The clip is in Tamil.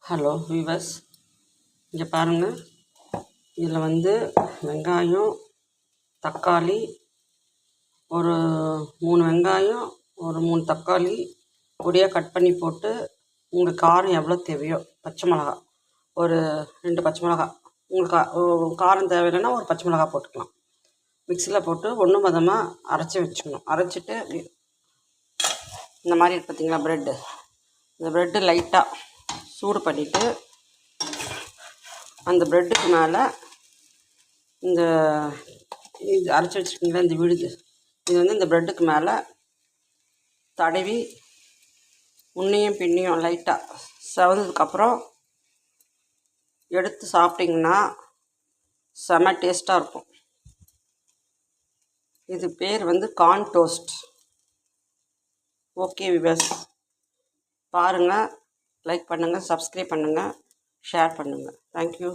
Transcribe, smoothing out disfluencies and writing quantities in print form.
ஹலோ வீவர்ஸ், இங்கே பாருங்கள். இதில் வெங்காயம், தக்காளி, ஒரு 3 வெங்காயம், ஒரு 3 தக்காளி பொடியாக கட் பண்ணி போட்டு, உங்களுக்கு காரம் எவ்வளோ தேவையோ, பச்சை மிளகா ஒரு 2 பச்சை மிளகா, உங்களுக்கு காரம் தேவையில்லைன்னா ஒரு பச்சை மிளகா போட்டுக்கலாம். மிக்சியில் போட்டு ஒன்றும் பதமாக அரைச்சி வச்சுக்கணும். அரைச்சிட்டு இந்த மாதிரி பார்த்தீங்களா ப்ரெட்டு, இந்த ப்ரெட்டு லைட்டாக சூடு பண்ணிவிட்டு அந்த ப்ரெட்டுக்கு மேலே இந்த இது அரைச்சி வச்சுருக்கீங்களா இந்த விழுது, இது இந்த ப்ரெட்டுக்கு மேலே தடவி உன்னையும் பின்னியும் லைட்டாக செவந்ததுக்கப்புறம் எடுத்து சாப்பிட்டிங்கன்னா செம டேஸ்ட்டாக இருக்கும். இது பேர் கார்ன் டோஸ்ட். ஓகே விவர்ஸ், பாருங்கள், லைக் பண்ணுங்கள், சப்ஸ்கிரைப் பண்ணுங்கள், ஷேர் பண்ணுங்கள். தேங்க்யூ.